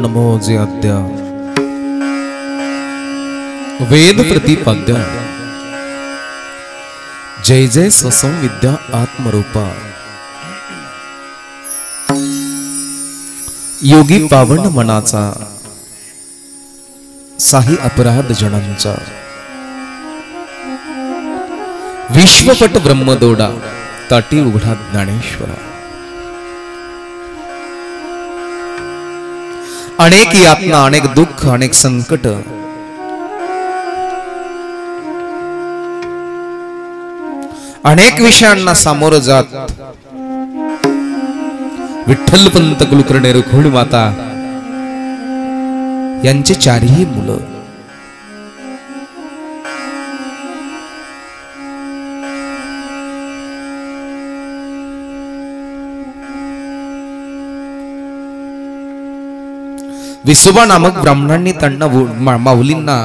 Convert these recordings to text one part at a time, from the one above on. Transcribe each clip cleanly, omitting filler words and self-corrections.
नमो जे अद्य वेद प्रतिपाद्य जय जय स्वसंविद्या आत्मरूपा योगी पावन मनाचा साही अपराध जणांचा विश्वपट ब्रह्मदोडा ताटी उघडा ज्ञानेश्वरा अनेक यातना अनेक दुःख अनेक संकट अनेक विषयांना सामोरं जात विठ्ठलपंत कुलकर्णी रुक्मिणी माता यांचे चारही मुलं विसोबा नामक ब्राह्मणांनी त्यांना माऊलींना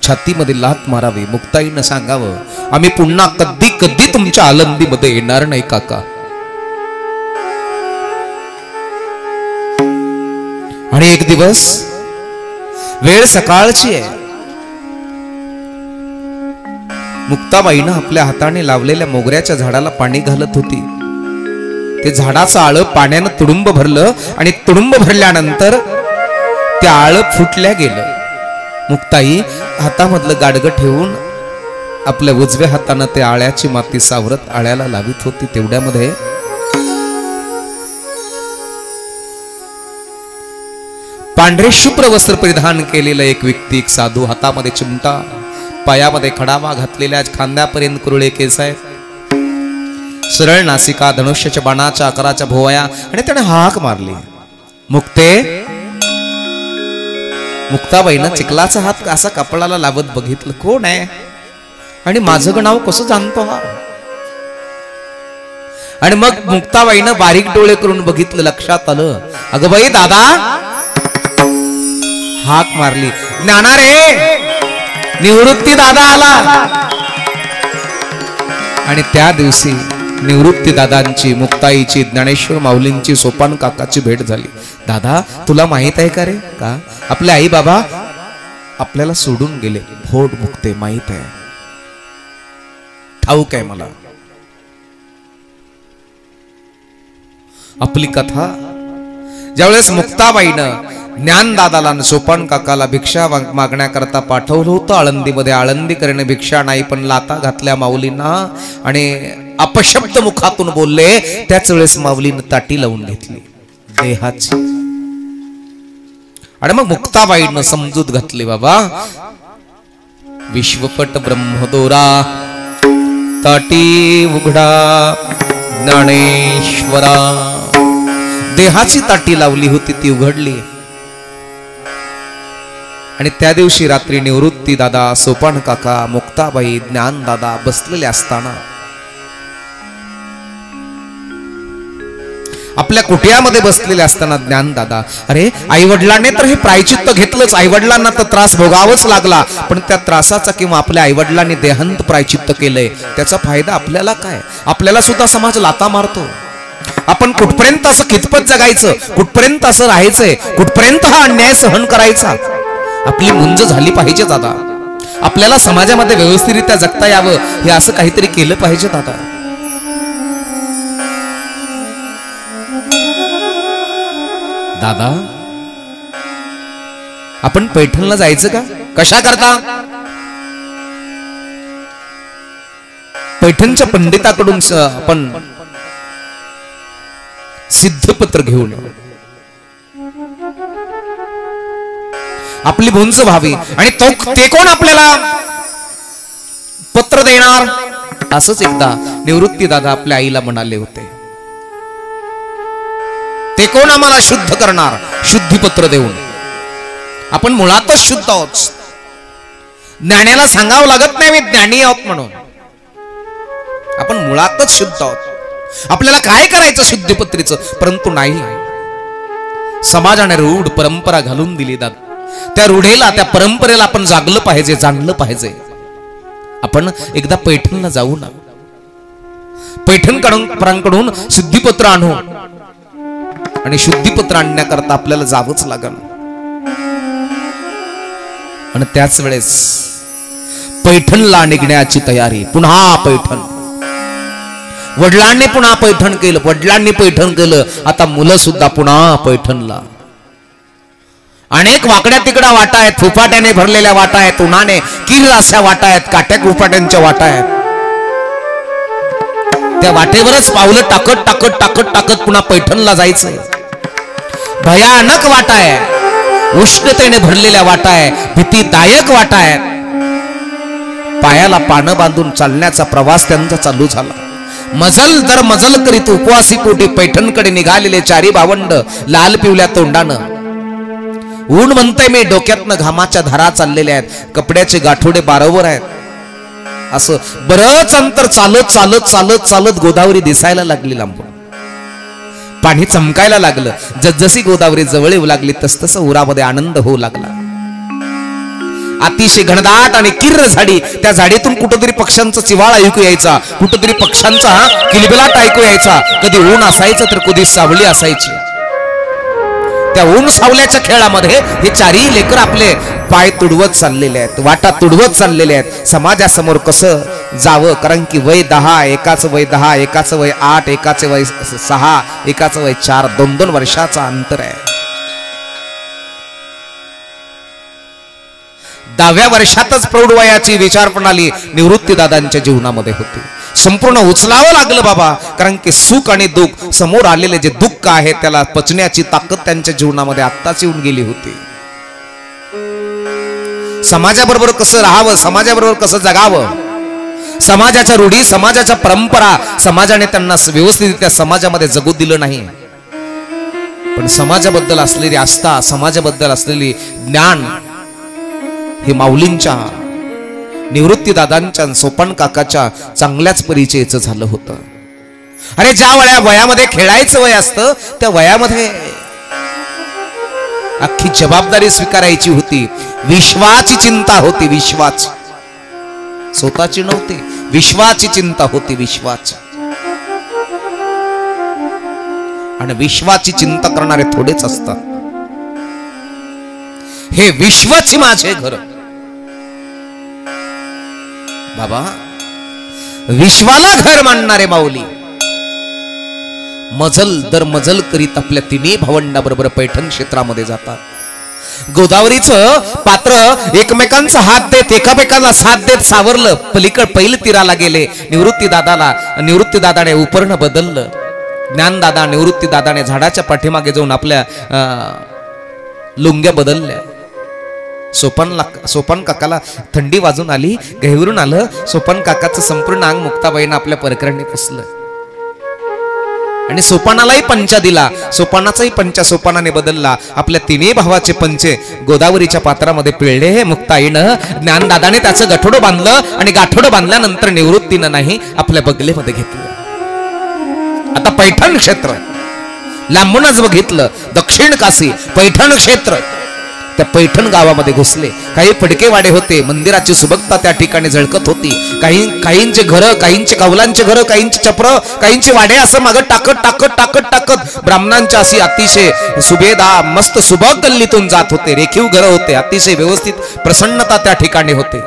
छातीमध्ये लात मारावी, मुक्ताईनं सांगावं आम्ही पुन्हा कधी कधी तुमच्या आळंदीमध्ये येणार नाही काका. आणि एक दिवस वेळ सकाळची आहे, मुक्ताबाईनं आपल्या हाताने लावलेल्या मोगऱ्याच्या झाडाला पाणी घालत होती. ते झाडाचं आळ पाण्यानं तुडुंब भरलं आणि तुडुंब भरल्यानंतर ते आळ फुटल्या गेलं. मुक्ताई हातामधलं गाडगं ठेवून आपल्या उजव्या हातानं ते आळ्याची माती सावरत आळ्याला लावित होती. तेवढ्यामध्ये पांढरे शुभ्र वस्त्र परिधान केलेला एक व्यक्ती, एक साधू, हातामध्ये चिमटा, पायामध्ये खडावा घातलेल्या, खांद्यापर्यंत कुरळे केस आहेत, सरळ नासिका, धनुष्याच्या बाणाच्या आकाराच्या भोवया, आणि त्याने हाक मारली, मुक्ते. मुक्ताबाईनं चिखलाचा हात असा कपडाला लावत बघितलं, कोण आहे आणि माझं नाव कसं जाणतो हा. आणि मग मुक्ताबाईनं बारीक डोळे करून बघितलं, लक्षात आलं, अगं बाई दादा. हाक मारली, ज्ञाना रे, निवृत्ती दादा आला. आणि त्या दिवशी निवृत्ती दादांची, मुक्ताईची, ज्ञानेश्वर माऊलींची, सोपान काकाची भेट झाली. दादा तुला माहित आहे का रे, का आपले आई बाबा आपल्याला सोडून गेले, भोट मुक्ते, माहित आहे, ठाऊक आहे मला. आपली कथा ज्यावेळेस मुक्ताबाईनं ज्ञानदादाला आणि सोपान काकाला भिक्षा मागण्याकरता पाठवलं होतं आळंदीमध्ये, आळंदीकरणे भिक्षा नाही पण लाता घातल्या माऊलींना आणि अपशब्द मुखातून बोलले, त्याच वेळेस माऊलीनं ताटी लावून घेतली देहाची. आणि मग मुक्ताबाईनं समजूत घातली, बाबा विश्वपट ब्रह्मदोरा ताटी उघडा ज्ञानेश्वरा. देहाची ताटी लावली होती ती उघडली. आणि त्या दिवशी रात्री निवृत्ती दादा, सोपान काका, मुक्ताबाई, ज्ञान दादा बसलेले असताना आपल्या कुटियामध्ये बसलेले असताना ज्ञान दादा, अरे आई वडिलांनी तर हे प्रायचित्त घेतलंच, आई वडिलांना तर त्रास भोगावाच लागला, पण त्या त्रासाचा किंवा आपल्या आई वडिलांनी देहांत प्रायचित्त केलंय, त्याचा फायदा आपल्याला काय. आपल्याला सुद्धा समाज लाता मारतो. आपण कुठपर्यंत असं कितपत जगायचं, कुठपर्यंत असं राहायचंय, कुठपर्यंत हा अन्याय सहन करायचा. आपली मुंज झाली पाहिजे दादा. आपल्याला समाजामध्ये व्यवस्थितरित्या जगता यावं, हे असं काहीतरी केलं पाहिजे दादा. दादा आपण पैठणला जायचं का, कशा करता. पैठणच्या पंडिताकडून आपण सिद्धपत्र घेऊन आपली भुंज व्हावी, आणि ते कोण आपल्याला पत्र देणार. असंच एकदा निवृत्ती दादा आपल्या आईला म्हणाले होते, ते कोण आम्हाला शुद्ध करणार शुद्धीपत्र देऊन. आपण मुळातच शुद्ध आहोत. ज्ञानाला सांगावं लागत नाही मी ज्ञानी आहोत म्हणून. आपण मुळातच शुद्ध आहोत. आपल्याला काय करायचं शुद्धीपत्रीचं, परंतु नाही, समाजाने रूढ परंपरा घालून दिली दादा. त्या रूढेला, त्या परंपरेला आपण जागलं पाहिजे, जाणलं पाहिजे. आपण एकदा पैठणला जाऊ ना, पैठणकडून शुद्धीपत्र आणू, आणि शुद्धीपत्र आणण्याकरता आपल्याला जावंच लागेल. आणि त्याच वेळेस पैठणला निघण्याची तयारी. पुन्हा पैठण. वडिलांनी पुन्हा पैठण केलं, वडिलांनी पैठण केलं, आता मुलं सुद्धा पुन्हा पैठणला. अनेक वाकड्या तिकड्या वाटा आहेत, फुफाट्याने भरलेल्या वाटा आहेत, उन्हाने किर अशा वाटा आहेत, काट्या फुफाट्यांच्या वाटा आहेत. त्या वाटेवरच पावलं टाकत टाकत टाकत टाकत पुन्हा पैठणला जायचं. भयानक वाटा आहे, उष्णतेने भरलेल्या वाटा आहे, भीतीदायक वाटा आहे. पायाला पानं बांधून चालण्याचा प्रवास त्यांचा चालू झाला. मजल दर मजल करीत उपवासी पोटी पैठणकडे निघालेले चारी भावंड लाल पिवल्या तोंडानं. ऊन म्हणतंय मी, डोक्यातनं घामाच्या धारा चाललेल्या आहेत, कपड्याचे गाठोडे बारोबर आहेत. असं बरंच अंतर चालत चालत चालत चालत गोदावरी दिसायला लागली लांबून. पाणी चमकायला लागलं. जसजशी गोदावरी जवळ येऊ लागली तसतसं उरामध्ये आनंद होऊ लागला. अतिशय घनदाट आणि किर्र झाडी. त्या झाडीतून कुठंतरी पक्ष्यांचा चिवाळ ऐकू यायचा, कुठंतरी पक्ष्यांचा किलबिलाट ऐकू यायचा. कधी ऊन असायचं तर कधी सावली असायची. त्या ऊन सावल्याच्या खेळामध्ये हे चारही लेकर आपले पाय तुडवत चाललेले आहेत, वाटा तुडवत चाललेले आहेत. समाजासमोर कसं जावं, कारण की वय 10, एकाचं वय 10, एकाचं वय 8, एकाचे वय 6, एकाचं वय 4, 2-2 वर्षाचा अंतर आहे. 10व्या वर्षातच प्रौढ वयाची विचार प्रणाली निवृत्ती दादांच्या जीवनामध्ये होती. संपूर्ण उचलावं लागलं बाबा, कारण की सुख आणि दुःख समोर आलेले जे दुःख आहे त्याला पचण्याची ताकद त्यांच्या जीवनामध्ये आत्ताच येऊन गेली होती. समाजाबरोबर कसं राहावं, समाजाबरोबर कसं जगावं, समाजाच्या रूढी, समाजाच्या परंपरा समाजाने त्यांना व्यवस्थितरित्या समाजामध्ये जगू दिलं नाही. पण समाजाबद्दल असलेली आस्था, समाजाबद्दल असलेली ज्ञान हे माऊलींच्या, निवृत्ती दादांच्या, सोपान काकाच्या चांगल्याच परिचयाचं झालं होतं. अरे ज्या वयामध्ये खेळायचं वय असतं त्या वयामध्ये अख्खी जबाबदारी स्वीकारायची होती. विश्वाची चिंता होती, विश्वाची, स्वतःची नव्हती, विश्वाची चिंता होती, विश्वाची. आणि विश्वाची चिंता करणारे थोडेच असतात. हे विश्वाची माझे घर बाबा, विश्वाला घर मानणारे माऊली मजल दर मजल करीत आपल्या तिन्ही भावंडाबरोबर पैठण क्षेत्रामध्ये जातात. गोदावरीचं पात्र एकमेकांचा हात देत, एकामेकांना साथ देत सावरलं. पलीकड पहिल्या तीराला गेले. निवृत्ती दादाने उपर्ण बदललं. ज्ञानदादा, निवृत्ती दादाने झाडाच्या पाठीमागे जाऊन आपल्या लुंग्या बदलल्या. सोपान काकाला थंडी वाजून आली, गहिवरून आलं. सोपान काकाचं संपूर्ण अंग मुक्ताबाईनं आपल्या परकरांनी पुसलं आणि सोपानालाही पंचा दिला. सोपानाचाही पंचा सोपानाने बदलला. आपल्या तिन्ही भावाचे पंचे गोदावरीच्या पात्रामध्ये पिळले. हे मुक्ताईनं, ज्ञानदादाने त्याचं गाठोडं बांधलं आणि गाठोडं बांधल्यानंतर निवृत्तीनं नाही आपल्या बगलेमध्ये घेतलं. आता पैठण क्षेत्र लांबूनच बघितलं. दक्षिण काशी पैठण क्षेत्र. त्या पैठण गावामध्ये घुसले. काही फडकेवाडे होते. मंदिराची सुबकता त्या ठिकाणी झळकत होती. काहींचे घर, काहींचे कौलांचे घर, काहींचे चप्र, काहींचे वाडे असं मागं टाकत टाकत टाकत टाकत ब्राह्मणांच्या अशी अतिशय सुबेदा मस्त सुबक गल्लीतून जात होते. रेखीव घर होते. अतिशय व्यवस्थित प्रसन्नता त्या ठिकाणी होते.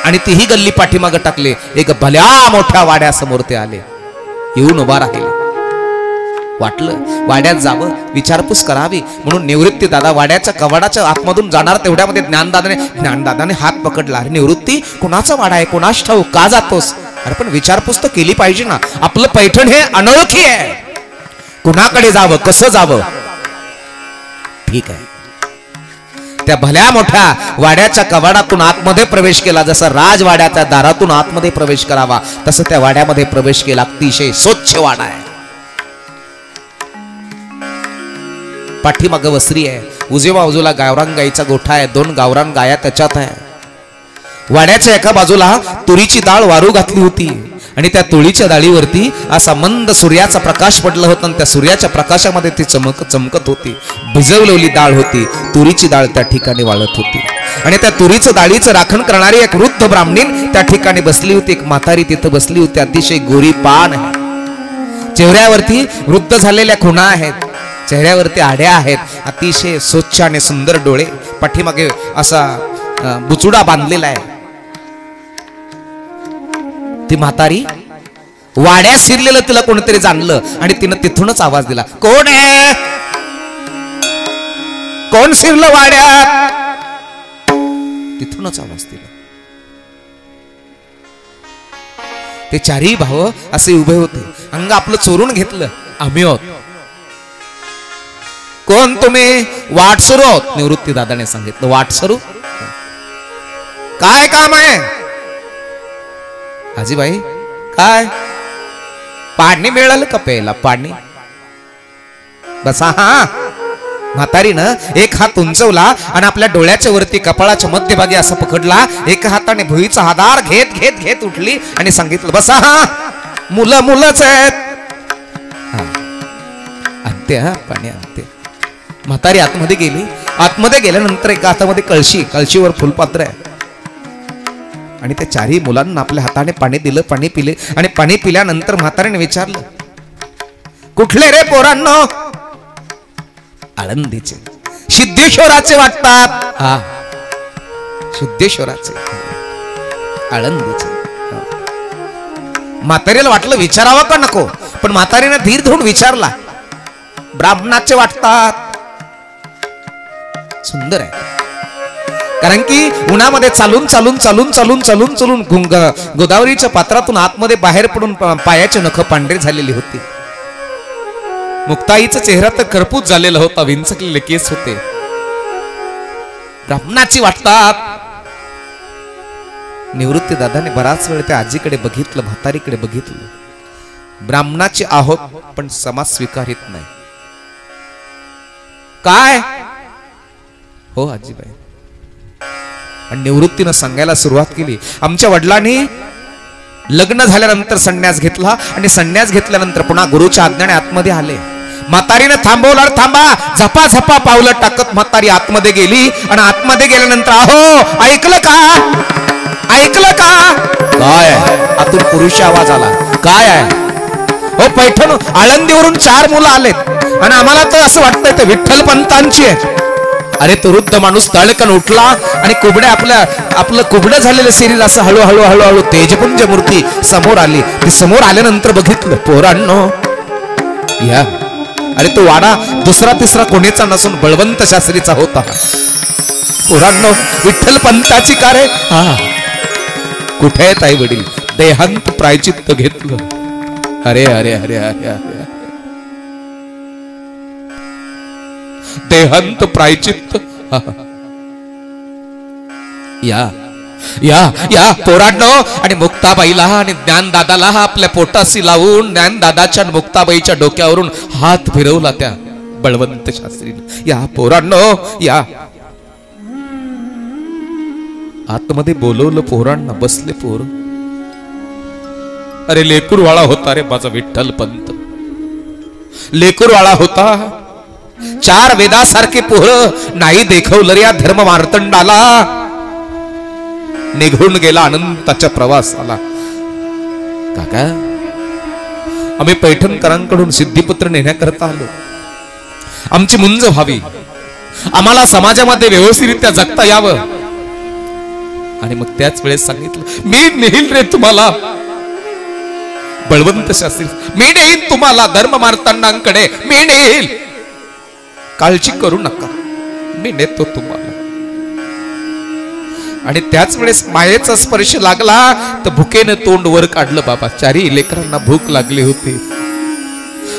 आणि तीही गल्ली पाठीमागं टाकले. एक भल्या मोठ्या वाड्यासमोर ते आले. येऊन उभा राहिले. वाटलं वाड्यात जावं, विचारपूस करावी म्हणून निवृत्ती दादा वाड्याच्या कवाडाच्या आतमधून जाणार. तेवढ्यामध्ये ज्ञानदादाने हात पकडला. अरे निवृत्ती, कोणाचा वाडा आहे, कोणास ठाऊक, का जातोस? अरे पण विचारपूस तर केली पाहिजे ना. आपलं पैठण हे अनोळखी आहे. कुणाकडे जावं, कसं जावं? ठीक आहे. त्या भल्या मोठ्या वाड्याच्या कवाडातून आतमध्ये प्रवेश केला. जसा राजवाड्याच्या दारातून आतमध्ये प्रवेश करावा तसं त्या वाड्यामध्ये प्रवेश केला. अतिशय स्वच्छ वाडा आहे. पाठीमाग वसरी आहे. उजव्या बाजूला गावरान गाईचा गोठा आहे. 2 गावरान गाया त्याच्यात आहे. वाड्याच्या एका बाजूला तुरीची डाळ वारू घातली होती आणि त्या तुळीच्या डाळीवरती असा मंद सूर्याचा प्रकाश पडला होता आणि त्या सूर्याच्या प्रकाशामध्ये ती चमकत होती. भिजवलेली डाळ होती. तुरीची डाळ त्या ठिकाणी वाळत होती आणि त्या तुरीचं डाळीचं राखण करणारी एक वृद्ध ब्राह्मणीन त्या ठिकाणी बसली होती. एक म्हातारी तिथं बसली होती. अतिशय गोरी पान आहे. चेहऱ्यावरती वृद्ध झालेल्या खुणा आहेत. चेहऱ्यावरती आड्या आहेत. अतिशय स्वच्छ आणि सुंदर डोळे. पाठीमागे असा बुचुडा बांधलेला आहे. ती म्हातारी वाड्यात शिरलेलं तिला कोणतरी जाणलं आणि तिनं तिथूनच आवाज दिला, कोण आहे, कोण शिरलं वाड्यात? तिथूनच आवाज दिला. ते चारही भाव असे उभे होते, अंग आपलं चोरून घेतलं. आम्ही आहोत. कोण तुम्ही? वाटसरू आहोत. निवृत्ती दादाने सांगितलं, वाटसरू काय काम आहे? आजीबाई काय? पाणी मिळालं का प्यायला? पाणी. बसा. हा. म्हातारीनं एक हात उंचवला आणि आपल्या डोळ्याच्या वरती कपाळाच्या मध्यभागी असं पकडला. एका हाताने भुईचा आधार घेत घेत घेत उठली आणि सांगितलं, बसा. हा. मुलं मुलंच आहेत. आणते हा पाणी आणते. म्हातारी आतमध्ये गेली. आतमध्ये गेल्यानंतर एका हातामध्ये कळशी, कळशीवर फुलपात्र आहे आणि त्या चारही मुलांना आपल्या हाताने पाणी दिलं. पाणी पिले आणि पाणी पिल्यानंतर म्हातारीने विचारलं, कुठले रे पोरांनो? आळंदीचे. सिद्धेश्वराचे वाटतात. हा, सिद्धेश्वराचे, आळंदीचे. म्हातारीला वाटलं विचारावं का नको, पण म्हातारीने धीर धरून विचारला, ब्राह्मणाचे वाटतात. सुंदर आहे, कारण की उन्हामध्ये चालून चालून चालून चालून चालून चालून गोदावरीच्या पात्रातून आतमध्ये बाहेर पडून पायाचे नख पांढरे झालेली होती. मुक्ताईचा चेहरा तर करपूस झालेला होता, विंचकलेले केस होते. ब्राह्मणाची वाटतात. निवृत्ती दादाने बराच वेळ त्या आजीकडे बघितलं, म्हातारीकडे बघितलं. ब्राह्मणाचे आहोत पण समाज स्वीकारित नाही. काय? हो आजीबाई. आणि निवृत्तीनं सांगायला सुरुवात केली, आमच्या वडिलांनी लग्न झाल्यानंतर संन्यास घेतला आणि संन्यास घेतल्यानंतर पुन्हा गुरुच्या आज्ञेने आतमध्ये आले. म्हातारीने थांबवला. थांबा. झपा झपा पावलं टाकत म्हातारी आतमध्ये गेली आणि आतमध्ये गेल्यानंतर, अहो ऐकलं का? ऐकलं का? काय? आतून पुरुष आवाज आला. काय आहे? हो पैठण आळंदीवरून 4 मुलं आलेत आणि आम्हाला तर असं वाटतंय ते विठ्ठल पंतांची आहे. अरे तो वृद्ध माणूस तळकन उठला आणि कुबड्या आपलं कुबडं झालेलं शरीर असं हळूहळू हळूहळू तेजपुंज मूर्ती समोर आली. ती समोर आल्यानंतर बघितलं, पोरांनो या. अरे तो वाडा दुसरा तिसरा कोणीचा नसून बळवंत शास्त्रीचा होता. पोरांनो विठ्ठल पंताची कार आहे. हा. कुठे आहेत आई वडील? देहांत प्रायचित्त घेतलं. अरे अरे अरे अरे अरे, देहांत प्रायचित्त. या या या पोरांनो. आणि मुक्ताबाईला आणि ज्ञानदादाला आपल्या पोटाशी लावून ज्ञानदादाच्या आणि मुक्ताबाईच्या डोक्यावरून हात फिरवला त्या बळवंत शास्त्रीने. या पोरांनो या. आतमध्ये बोलवलं पोरांना. बसले पोर. अरे लेकूरवाळा होता रे माझा विठ्ठल पंत. लेकूरवाळा होता. 4 वेदासारखे पोरं नाही देखवलं रे या धर्म मार्तंडाला. निघून गेला अनंताच्या प्रवासाला. काका आम्ही पैठणकरांकडून सिद्धिपत्र नेण्याकरता आलो. आमची मुंज व्हावी, आम्हाला समाजामध्ये व्यवस्थितरित्या जगता यावं. आणि मग त्याच वेळेस सांगितलं, मी नेईल रे तुम्हाला बळवंत शास्त्री. मी नेईल तुम्हाला धर्म मार्तंडांकडे. मी नेईल, काळजी करू नका, मी नेतो तुम्हाला. आणि त्याच वेळेस मायेचा स्पर्श लागला तर भुकेने तोंड वर काढलं. बाबा 4ही लेकरांना भूक लागली होती.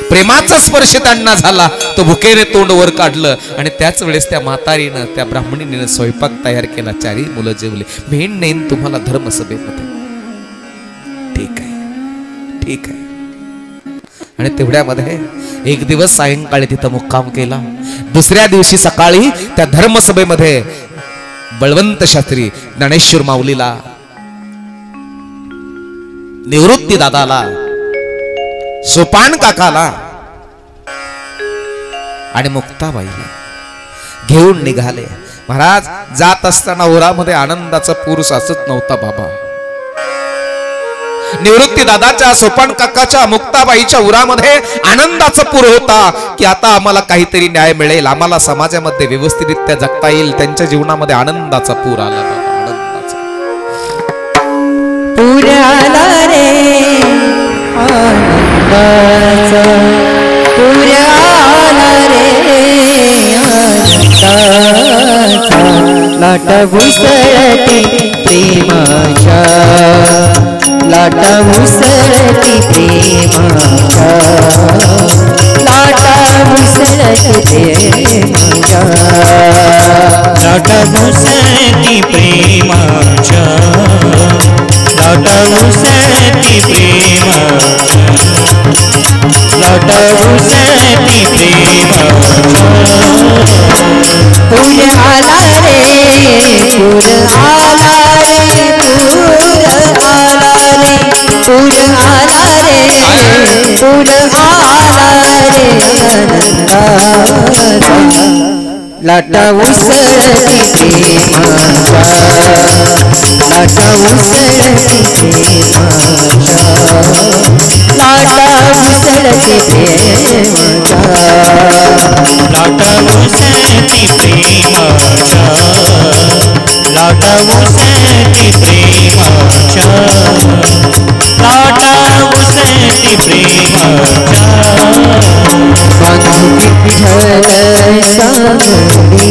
प्रेमाचा स्पर्श त्यांना झाला तो भुकेने तोंड वर काढलं. आणि त्याच वेळेस त्या म्हातारीनं त्या ब्राह्मणीने स्वयंपाक तयार केला. 4ही मुलं जेवले. मेन नेन तुम्हाला धर्मसभेमध्ये. ठीक आहे, ठीक आहे. आणि तेवढ्यामध्ये एक दिवस सायंकाळी तिथं मुक्काम केला. दुसऱ्या दिवशी सकाळी त्या धर्मसभेमध्ये बळवंत शास्त्री ज्ञानेश्वर माऊलीला, निवृत्ती दादाला, सोपान काकाला आणि मुक्ताबाईला घेऊन निघाले. महाराज जात असताना ओरामध्ये आनंदाचा पूर साचत नव्हता. बाबा निवृत्ती दादाच्या सोपान काकाच्या मुक्ताबाईच्या उरामध्ये आनंदाचा पूर होता की आता आम्हाला काहीतरी न्याय मिळेल, आम्हाला समाजामध्ये व्यवस्थितरित्या जगता येईल. त्यांच्या जीवनामध्ये आनंदाचा पूर आला. आनंदाचा पूर आला रे, आनंदाचा पूर आला रे, आनंदाचा लाटा उसळती प्रेमाच्या, लाटा उसळती प्रेमाच्या, लाटा उसळती प्रेमाच्या, लाटा उसळती प्रेमाच्या, लाटा उसळती प्रेमाच्या, लाटा उसळती प्रेमाच्या. पूर आला रे, पूर आला रे, पूर आला रे, पूर आला रे, पूर आला रे, आनंदाचा लाटा उसळती प्रेमाच्या, लाटा उसळती प्रेमाच्या, लाटा उसळती प्रेमाच्या, लाटा उसळती प्रेमाच्या, लाटा उसळती प्रेमाच्या, लाटा उसळती प्रेमाच्या. बांधू विठ्ठल सांगली,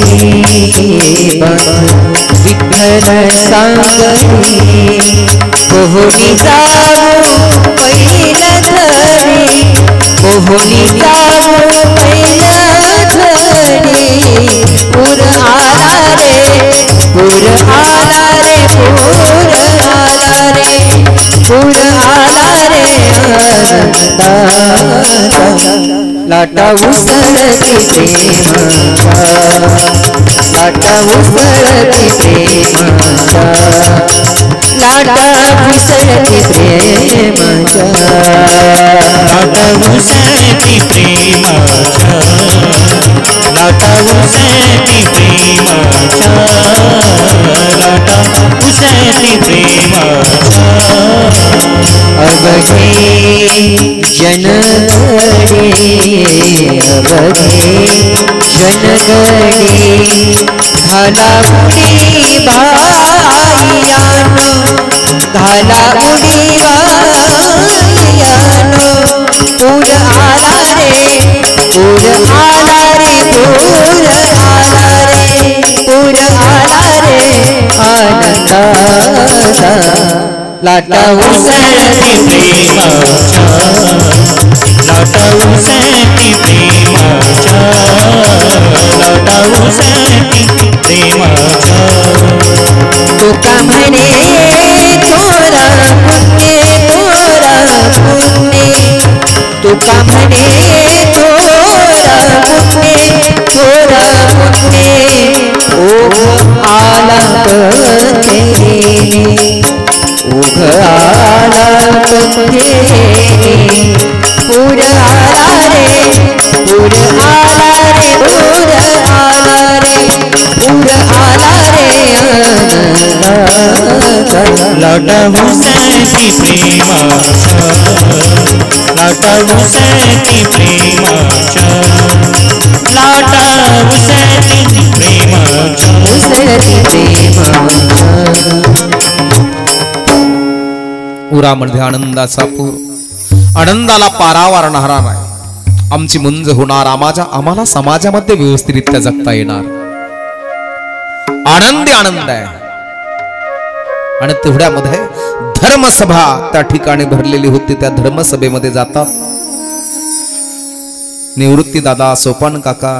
बांधू विठ्ठल सांगली, पोहोली जाऊ पहिलं धरी, पोहोली जाऊ पहिलं धरी. पूर आला रे, पूर आला रे, पूर आला रे, पूर आला रे, आनंदाचा लाटा उसळती प्रेमाच्या, लाटा उसळती प्रेमाच्या, लाटा उसळती प्रेमाच्या, लाटा उसळती प्रेमाच्या, लाटा उसळती प्रेमाच्या, लाटा उसळती प्रेमाच्या. अवघे जनगणे, अवघे जनगणे, घाला उडी बायानो, घाला उडी बायानो. पूर आला रे, पूर आला रे, पूर आला रे, पूर आला रे, आनंदाचा लाटा उसळती प्रेमाच्या, लाटा उसळती प्रेमाच्या, लाटा उसळती प्रेमाच्या. तुका म्हणे थोरा पुण्य, थोरा पुण्य, तुका म्हणे थोरा पुण्य, थोरा पुण्य. ओघ आला तेरे, ओघ आला तेरे. पूर आला रे, पूर आला रे, पूर आला रे, पूर आला रे, आनंदाचा लाटा उसळती प्रेमाच्या, लाटा उसळती प्रेमाच्या, लाटा उसळती प्रेमाच्या. उसळती प्रेमाच्या. उरामध्ये आनंदाचा पूर, आनंदाला पारावार राहणार नाही. आमची मुंज होणार, आम्हाला समाजामध्ये व्यवस्थितरित्या जगता येणार. आनंदी आनंद आहे. आणि तेवढ्यामध्ये धर्मसभा त्या ठिकाणी भरलेली होती. त्या धर्मसभेमध्ये जातात निवृत्ती दादा, सोपान काका,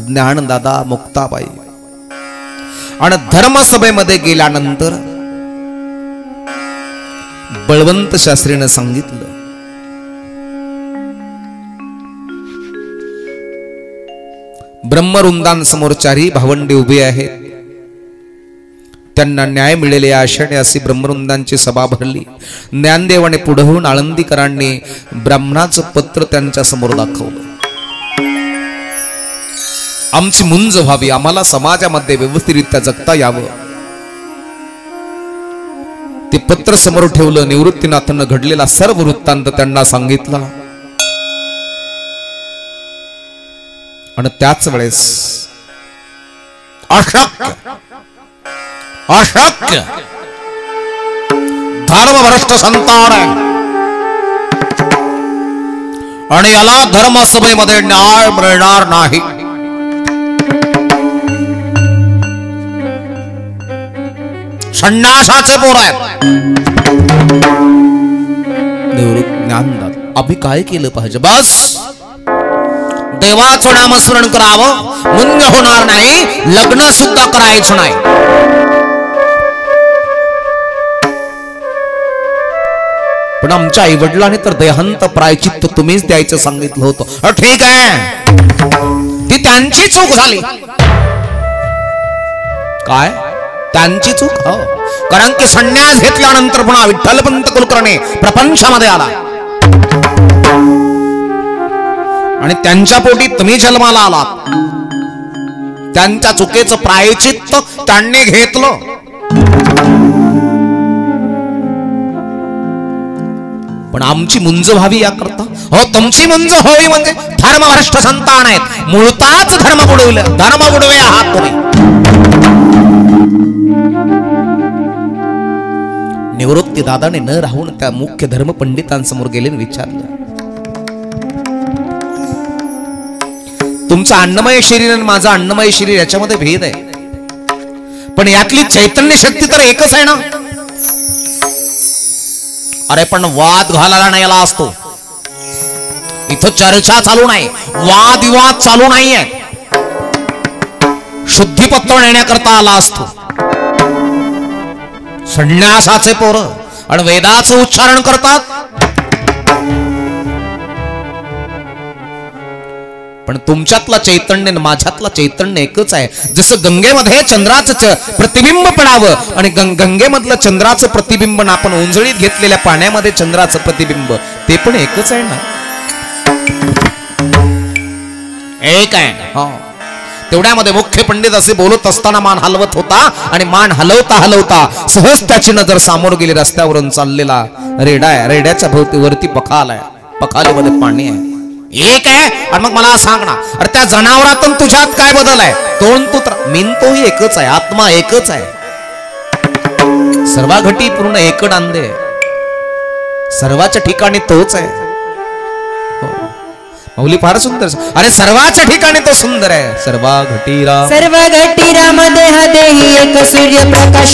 ज्ञान दादा, मुक्ताबाई. आणि धर्मसभेमध्ये गेल्यानंतर बळवंत शास्त्रीने सांगितलं, ब्रह्मवृंदान समोर चारी भावंडे उभे आहेत, त्यांना न्याय मिळेल या आशेने अशी ब्रह्मवृंदांची सभा भरली. ज्ञानदेव आणि पुढहून आळंदीकरांनी ब्राह्मणाचं पत्र त्यांच्या समोर दाखवलं. आमची मुंज व्हावी, आम्हाला समाजामध्ये व्यवस्थितरित्या जगता यावं. ते पत्र समोर ठेवलं. निवृत्तीनाथांना घडलेला सर्व वृत्तांत त्यांना सांगितला. आणि त्याच वेळेस अशक्य अशक्य धर्मभ्रष्ट संतान आहे आणि याला धर्मसभेमध्ये न्याय मिळणार नाही. संन्यासाचे पोर आहेत. निवृत्त ज्ञानदात आम्ही काय केलं पाहिजे? बस देवाचं नामस्मरण करावं, मुंज होणार नाही, लग्न सुद्धा करायचं नाही. पण आमच्या आई वडिलांनी तर देहांत प्रायचित्त तुम्हीच द्यायचं सांगितलं होतं. ठीक आहे, ती त्यांची चूक झाली. काय त्यांची चूक? हो, कारण की संन्यास घेतल्यानंतर पुन्हा विठ्ठलपंत कुलकर्णी प्रपंचामध्ये आला आणि त्यांच्या पोटी तुम्ही जन्माला आलात. त्यांच्या चुकीचं प्रायचित्त त्यांनी घेतलं. पण आमची मुंज व्हावी याकरता, हो तुमची मुंज होई म्हणजे धर्मभ्रष्ट संतान आहेत. मुळताच धर्म बुडवे आहात तुम्ही. निवृत्ती दादाने न राहून त्या मुख्य धर्म पंडितांसमोर गेले आणि विचारलं, तुमचं अन्नमय शरीर आणि माझं अन्नमय शरीर याच्यामध्ये भेद आहे, पण यातली चैतन्य शक्ती तर एकच आहे ना? अरे पण वाद घालायला नाही आला असतो. इथं चर्चा चालू नाही, वादविवाद चालू नाहीये. शुद्धीपत्र नेण्याकरता आला असतो. संन्यासाचे पोरं आणि वेदाचं उच्चारण करतात, पण तुमच्यातला चैतन्य माझ्यातला चैतन्य एकच आहे. जसं गंगेमध्ये चंद्राचं प्रतिबिंब पडावं आणि गंगेमधलं चंद्राचं प्रतिबिंब आपण उंजळीत घेतलेल्या पाण्यामध्ये चंद्राचं प्रतिबिंब ते पण एकच आहे ना? एक आहे. हो, तेवढ्यामध्ये मुख्य पंडित असे बोलत असताना मान हलवत होता आणि मान हलवता हलवता सहज त्याची नजर सामोर गेली. रस्त्यावरून चाललेला रेडा आहे, रेड्याच्या भोवती वरती पखाल आहे, पखालीमध्ये पाणी आहे. एक आहे. आणि मग मला सांग ना, अरे त्या जनावरातून तुझ्यात काय बदल आहे? तोंड तू मीन तोही एकच आहे, आत्मा एकच आहे. सर्वा घटी पूर्ण एकड आणले, सर्वाच्या ठिकाणी तोच आहे. मौली फार सुंदर. अरे सर्वाच्या ठिकाणी तो सुंदर आहे. सर्वा घटी राम, सर्व घटी राम देह देही एक सूर्य प्रकाश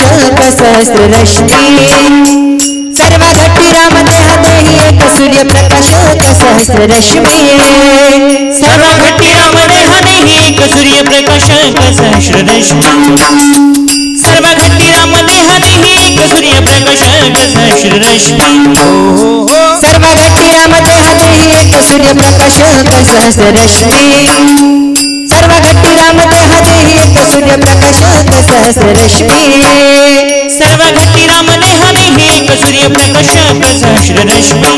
सहस्र रश्मी. सर्व घटी राम देह देही एक सूर्य प्रकाश सहस्र रश्मी. सर्व घटी राम देह देही एक सूर्य प्रकाश सहस्र रश्मी. सर्व घटी राम देह देही एक सूर्य प्रकाश सहस्र रश्मी. सर्व घटी राम देह देही एक सूर्य प्रकाश सहस्र रश्मी. सर्व घटी राम देह देही एक सूर्य प्रकाश सहस्र रश्मी. सर्व घटी राम देह देही एक सूर्य प्रकाश सहस्र रश्मी.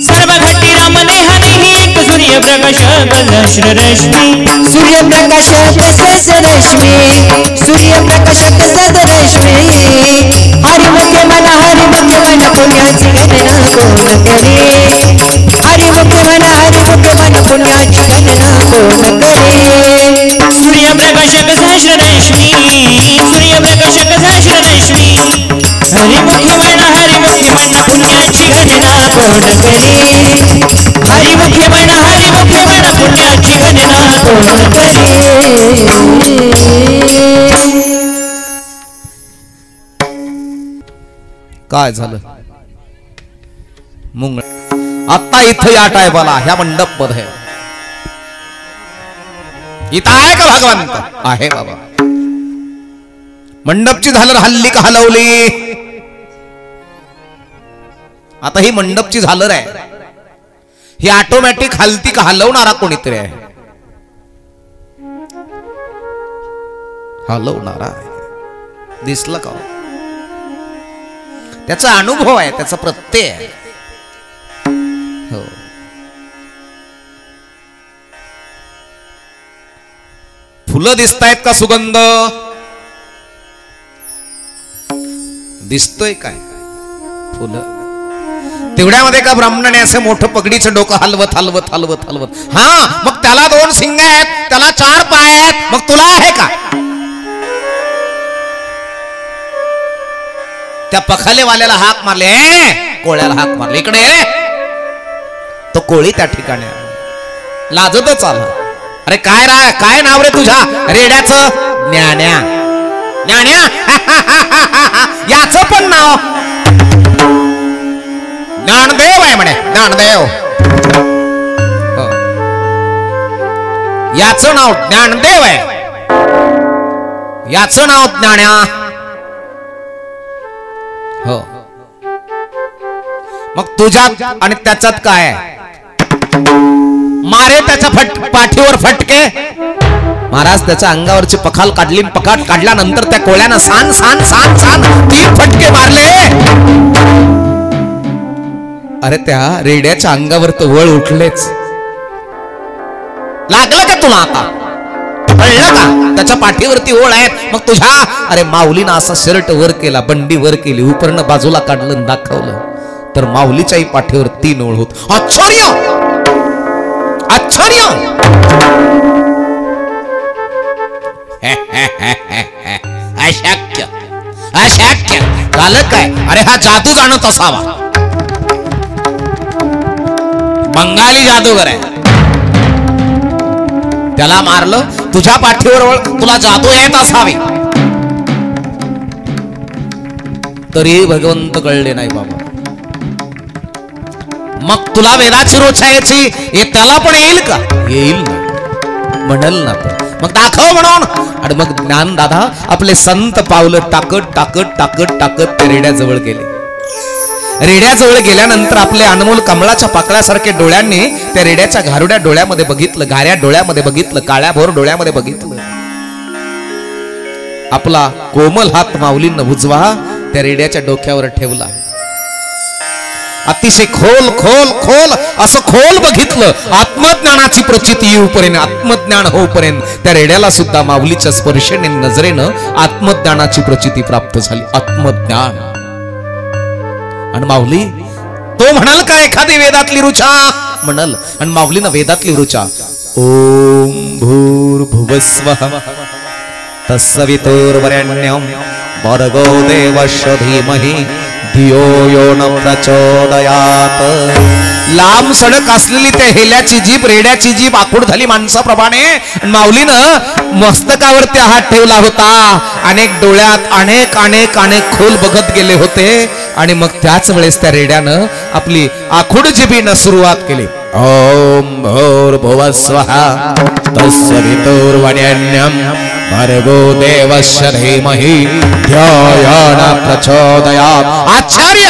सर्व घटी राम देह देही एक सूर्य प्रकाश सहस्र रश्मी. सूर्य प्रकाश सहस्र रश्मी. सूर्य प्रकाश सहस्र रश्मी. हरिमुखे मन पुण्याची गणना कोण करे? हरिमुखे मन पुण्याची गणना कोण करे? सूर्य प्रकाशक सहस्र रश्मी. सूर्य प्रकाशक सहस्र रश्मी. हरिमुखे मन पुण्याची गणना कोण करे? हरिमुखे मन पुण्याची गणना कोण करे? काय झालं? मुंग आता इथं या टायबाला ह्या मंडप मध्ये इथं आहे का भगवंत? आहे बाबा. मंडपची झालर हल्ली का हलवली? आता ही मंडपची झालर आहे, ही ऑटोमॅटिक हलती का हलवणारा कोणीतरी आहे? हलवणारा आहे. दिसलं का? त्याचा अनुभव आहे, त्याचा प्रत्यय आहे. हो, फुलं दिसतायत का? सुगंध दिसतोय काय फुलं तेवढ्यामध्ये का ब्राह्मणाने असं मोठं पगडीचं डोकं हलवत हलवत हलवत हलवत हा मग त्याला 2 शिंग आहेत त्याला 4 पाय आहेत मग तुला आहे का त्या पखालेवाल्याला हाक मारले कोळ्याला हाक मारले इकडे तो कोळी त्या ठिकाणी लाजतच आला अरे काय नाव रे तुझ्या रेड्याचं ज्ञान्या ज्ञान्या याचं पण नाव ज्ञानदेव आहे म्हणे ज्ञानदेव याचं नाव ज्ञानदेव आहे याचं नाव ज्ञान्या हो मग तुझ्यात आणि त्याच्यात काय मारे त्याच्या पाठीवर फटके महाराज त्याच्या अंगावरची पखाल काढली पकाट काढल्यानंतर त्या कोळ्यानं सान सान सान सान 3 फटके मारले अरे त्या रेड्याच्या अंगावर तर वळ उठलेच लागलं का तुला आता कळलं का त्याच्या पाठीवरती ओळ आहेत मग तुझ्या अरे माऊलीनं असा शर्ट वर केला बंडी वर केली उपरनं बाजूला काढलं दाखवलं तर माऊलीच्याही पाठीवर 3 ओळ होत आश्चर्य आश्चर्य अशक्य अशक्य झालं काय अरे हा जादू जाणत असावा बंगाली जादूगर आहे त्याला मारलं तुझ्या पाठीवर तुला जादू येत असावी तरी भगवंत कळले नाही बाबा मग तुला वेदाची रोचा यायची हे त्याला पण येईल का येईल ना म्हणल ना मग दाखव म्हणून आणि मग ज्ञान दादा आपले संत पावलं टाकत टाकत टाकत टाकत ते रेड्याजवळ गेले रेड्याजवळ गेल्यानंतर आपले अनमोल कमळाच्या पाकळ्यासारखे डोळ्यांनी त्या रेड्याच्या घारुड्या डोळ्यामध्ये बघितलं गाऱ्या डोळ्यामध्ये बघितलं काळ्या भोर डोळ्यामध्ये बघितलं आपला कोमल हात माऊलींना उजवा त्या रेड्याच्या डोक्यावर ठेवला अतिशय खोल खोल खोल असं खोल बघितलं आत्मज्ञानाची प्रचिती येऊपर्यंत आत्मज्ञान होऊपर्यंत त्या रेड्याला सुद्धा माऊलीच्या स्पर्शेने नजरेनं आत्मज्ञानाची प्रचिती प्राप्त झाली आत्मज्ञान आणि माऊली तो म्हणाल का एखादी वेदातली रुचा म्हणाल आणि माऊलीनं वेदातली रुचा ओम भूर्भुवस्वः तत्सवितुर्वरेण्यं भर्गो देवस्य धीमहि धियो यो न प्रचोदयात लांब सडक असलेली त्या हेल्याची जीभ रेड्याची जीभ आखूड झाली माणसाप्रमाणे माऊलीनं मस्तकावरती हात ठेवला होता अनेक डोळ्यात अनेक अनेक अनेक खोल बघत गेले होते आणि मग त्याच वेळेस त्या रेड्यानं आपली आखूड जिभीनं सुरुवात केली ओम भूर्भुवस्वः तत्सवितुर्वरेण्यं भर्गो देवस्य धीमहि धियो यो न प्रचोदयात् आचार्य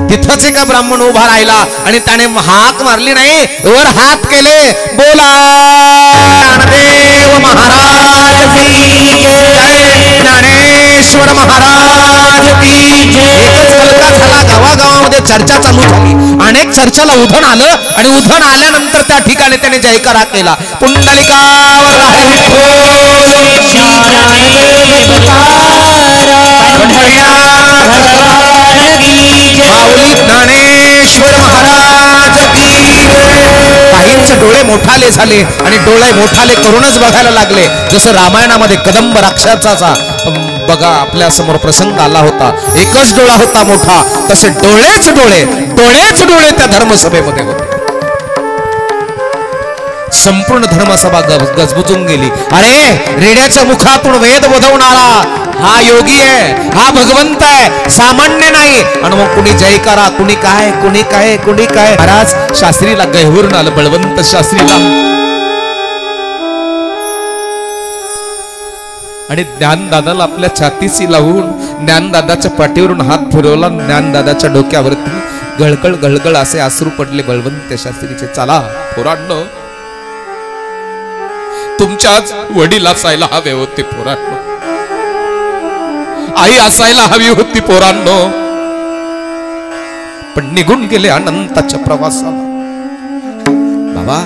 तिथंच एका ब्राह्मण उभा राहिला आणि त्याने हाक मारली नाही वर हात केले बोला ज्ञानदेव महाराज की जय ज्ञानेश्वर महाराज की जय एकच कल्का झाला गावागावामध्ये चर्चा चालू झाली अनेक चर्चेला उधन आलं आणि उधन आल्यानंतर त्या ठिकाणी त्याने जयकारा केला पुंडलिकावर माऊली ज्ञानेश्वर महाराज की काहींचे डोळे मोठाले झाले आणि डोळे मोठाले करूनच बघायला लागले जसं रामायणामध्ये कदंब राक्षसाचा बघा आपल्या समोर प्रसंग आला होता एकच डोळा होता मोठा तसे डोळेच डोळे त्या धर्मसभेमध्ये होते संपूर्ण धर्मसभा गजबजून गेली अरे रेड्याच्या मुखातून वेद बोधवणारा हा योगी आहे हा भगवंत आहे सामान्य नाही आणि मग कुणी जयकारा कुणी काय महाराज शास्त्रीला गहिवरून आलं बळवंत शास्त्रीला आणि ज्ञानदादाला आपल्या छातीशी लावून ज्ञानदादाच्या पाठीवरून हात फिरवला ज्ञानदादाच्या डोक्यावरती गळगळ गळगळ असे अश्रू पडले बळवंत शास्त्रीचे चला पोरांनो तुमच्याच वडील असायला हवे होते पोरांनो आई असायला हवी होती पोरांनो पण निघून गेले अनंताच्या प्रवासाला बाबा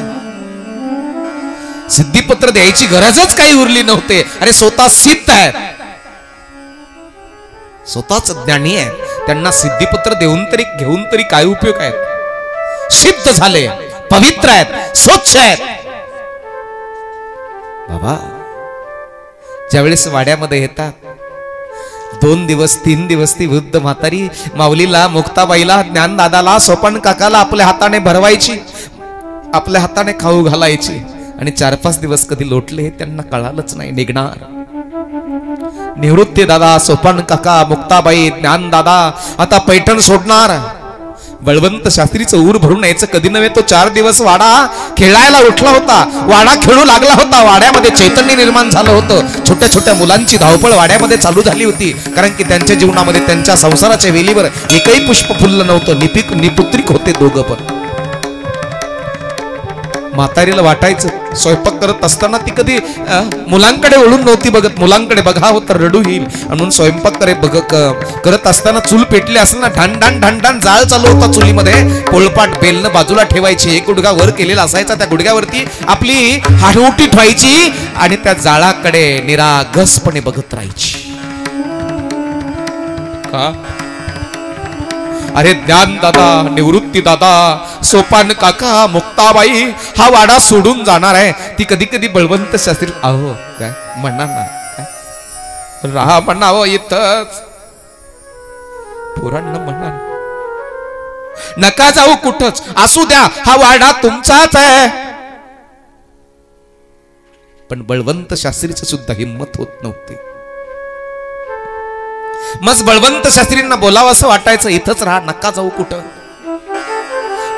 सिद्धिपत्र द्यायची गरजच काही उरली नव्हते अरे स्वतः सिद्ध आहे स्वतःच ज्ञानी आहेत, त्यांना सिद्धिपत्र देऊन तरी घेऊन तरी काय उपयोग आहेत? सिद्ध झाले, पवित्र आहेत, स्वच्छ आहेत. बाबा ज्यावेळेस वाड्यामध्ये येतात, 2 दिवस 3 दिवस ती वृद्ध म्हातारी माऊलीला, मुक्ताबाईला, ज्ञानदादाला, सोपान काकाला आपल्या हाताने भरवायची, आपल्या हाताने खाऊ घालायची. आणि 4-5 दिवस कधी लोटले त्यांना कळालंच नाही. निघणार निवृत्ती दादा, सोपान काका, मुक्ताबाई, ज्ञानदादा आता पैठण सोडणार. बळवंत शास्त्रीचं ऊर भरून यायचं कधी नव्हे. तो 4 दिवस वाडा खेळायला उठला होता, वाडा खेळू लागला होता. वाड्यामध्ये चैतन्य निर्माण झालं होतं. छोट्या छोट्या मुलांची धावपळ वाड्यामध्ये चालू झाली होती, कारण की त्यांच्या जीवनामध्ये त्यांच्या संसाराच्या वेलीवर एकही पुष्प फुललं नव्हतं. निपुत्रिक होते दोघं पण. म्हातारीला वाटायचं स्वयंपाक करत असताना ती कधी मुलांकडे वळून नव्हती बघत. मुलांकडे बघावं तर रडू येईल म्हणून स्वयंपाक करत असताना चूल पेटली असेल ना, ढांढाण ढांढाण जाळ चालू होता चुलीमध्ये. पोळपाट बेलनं बाजूला ठेवायची, एक गुडघा वर केलेला असायचा, त्या गुडघ्यावरती आपली हाडवटी ठेवायची आणि त्या जाळाकडे निरागसपणे बघत राहायची. का? अरे ज्ञान दादा, निवृत्ती दादा, सोपान काका, मुक्ताबाई हा वाडा सोडून जाणार आहे. ती कधी कधी बळवंत शास्त्री अहो काय म्हणणार ना, काय राहा म्हणावं इथंच. पोरांना म्हणणार नका जाऊ कुठंच, असू द्या, हा वाडा तुमचाच आहे. पण बळवंत शास्त्रीची सुद्धा हिंमत होत नव्हती. मग बळवंत शास्त्रींना बोलावं असं वाटायचं, इथंच राहा, नका जाऊ कुठं.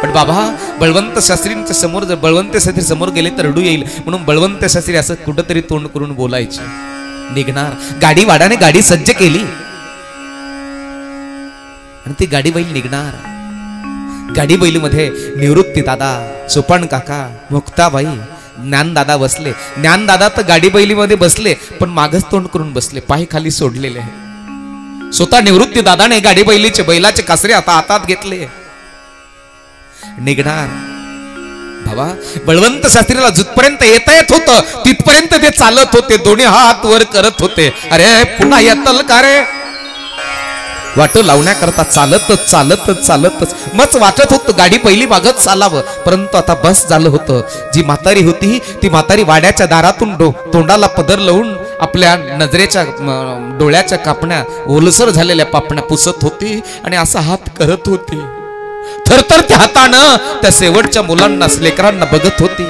पण बाबा बळवंत शास्त्रींच्या समोर जर बळवंत शास्त्री समोर गेले तर रडू येईल म्हणून बळवंत शास्त्री असं कुठंतरी तोंड करून बोलायचे. निघणार गाडी, वाडाने गाडी सज्ज केली आणि ती गाडी बैल निघणार. गाडी बैलीमध्ये निवृत्ती दादा, सोपान काका, मुक्ताबाई, ज्ञानदादा बसले. ज्ञानदादा तर गाडी बैलीमध्ये बसले पण मागच तोंड करून बसले, पाय खाली सोडलेले आहे. स्वतः निवृत्ती दादाने गाडी बैलीचे बैलाचे कासरे आता हातात घेतले. निघणार. बाबा बळवंत शास्त्रीला जिथपर्यंत येता येत होतं तिथपर्यंत ते चालत होते, दोन्ही हात वर करत होते. अरे पुन्हा येतल का रे, वाटो लावण्याकरता चालतच चालतच चालतच मच वाटत होतं गाडी पहिली मागत चालावं. परंतु आता बस झालं होतं. जी म्हातारी होती ती म्हातारी वाड्याच्या दारातून तोंडाला पदर लावून आपल्या नजरेच्या डोळ्याच्या कापण्या, ओलसर झालेल्या पापण्या पुसत होती आणि असा हात करत होती. थरथर त्या हातानं त्या शेवटच्या मुलांना, लेकरांना बघत होती.